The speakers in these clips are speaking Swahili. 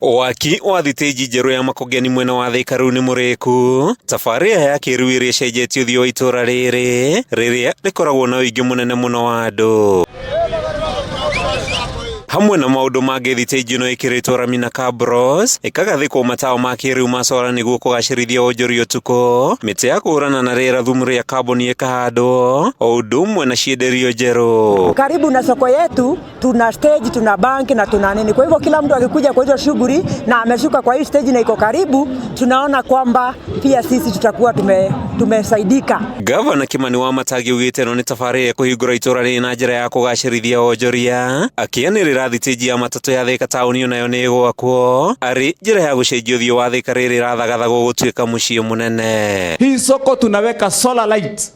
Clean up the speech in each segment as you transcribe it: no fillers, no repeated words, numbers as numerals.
Waki wa thitĩnji njerũ ya Makongeni mwena wa Thika rĩu nĩ mũrĩku. Tabarĩra ya kĩrĩu ĩrĩa ĩcenjetie ũthiũ wa itũra rĩrĩa rĩkoragwo na ũingĩ mũnene mũno wa andũ. Hamwe na maũndũ mangĩ, thitĩnji ĩno ĩkĩrĩtwo Ramina Cabros ĩkagathĩkwo matawa ma kĩrĩu ma solar nĩguo kũgacĩrithia wonjoria ũtukũ, mĩtĩ ya kũhũrana na rĩera thumu rĩa kaboni ĩkahandwo, o ũndũ ũmwe na cienderio njerũ. Karibu na soko yetu tuna stage, tuna banki na tuna nini. Kwa hivyo kila mtu akikuja kwa hizo shughuli na ameshuka kwa hii stage na iko karibu, tunaona kwamba pia sisi tutakuwa tumesaidika. Gavana Kimani Wamatangi augĩte ĩno nĩ tabarĩra kũhingũra itũra rĩrĩ na njĩra ya kũgacĩrithia wonjoria, akĩanĩrĩra thitĩnji ya matatũ ya Thika taũni nayo nĩ ĩgwakwo arĩ njĩra ya gũcenjia ũthiũ wa Thika rĩrĩ rathagathagwo gũtuĩka mũciĩ mũnene. Hii soko tunaweka solar light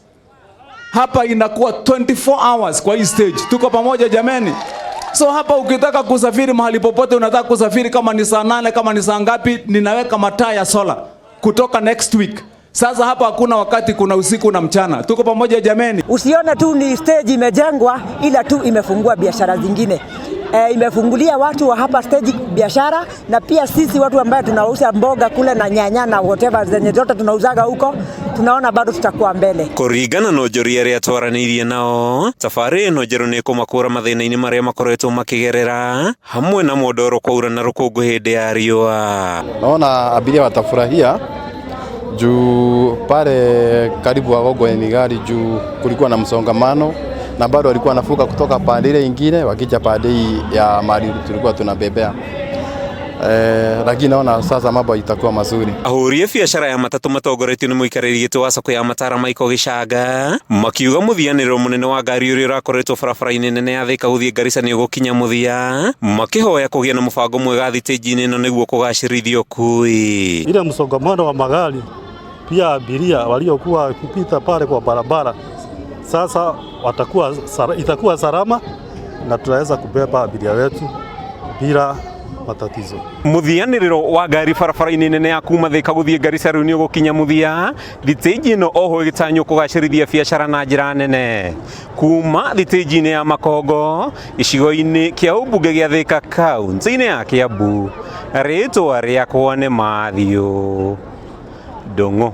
hapa, inakuwa 24 hours kwa hii stage. Tuko pamoja jameni? So hapa ukitaka kusafiri mahali popote, unataka kusafiri kama ni saa 8 kama ni saa ngapi, ninaweka mataa ya solar kutoka next week. Sasa hapa hakuna wakati kuna usiku na mchana. Tuko pamoja jameni? Usione tu ni stage imejengwa, ila tu imefungua biashara zingine. Imefungulia watu wa hapa stage biashara, na pia sisi watu ambao tunauza mboga kule na nyanya na whatever zenye zote tunauzaga huko, tunaona bado tutakuwa mbele. Kũringana na onjoria arĩa twaranĩirie nao, tabarĩra ĩno njerũ nĩ ĩkũmakũra mathĩna-inĩ marĩa makoretwo makĩgerera, hamwe na mwondoro kwaura na rũkũngũ hĩndĩ ya riũa. Naona abiria watafurahia juu pale karibu Wagogwe gari juu kulikuwa na msongamano, na bado walikuwa wanafuka kutoka pande ile nyingine wakija pande ya mali tulikuwa tunabebea. Lakini naona sasa mambo itakuwa mazuri. Ahũri biashara ya matatũ matongoretio nĩ mũikarĩri gĩtĩ wa soko ya Matara Michael Gĩchanga, makiuga mũthianĩrĩro mũnene wa ngari ũrĩa ũrakoretwo barabara-inĩ nene ya Thika gũthiĩ Garissa nĩ ũgũkinya mũthia, makĩhoya kũgĩa na mũbango mwega thitĩnji-inĩ ĩno nĩguo kũgacĩrithia ũkui. Ile msongamano wa magari, pia abiria waliokuwa kupita pale kwa barabara, sasa itakuwa salama na tunaweza kubeba abiria wetu bila matatizo. Mũthianĩrĩro wa ngari barabara-inĩ nene ya kuma Thika gũthiĩ Garissa rĩu nĩ ũgũkinya mũthia, thitĩnji ĩno oho ĩgĩtanywo kũgacĩrithia biacara na njĩra nene. Kuma thitĩnji-inĩ ya Makongo, icigo-inĩ kĩa ũmbunge gĩa Thika kaũntĩ-inĩ ya Kiambu, rĩtwa rĩakwa nĩ Mathiũ Ndung'u.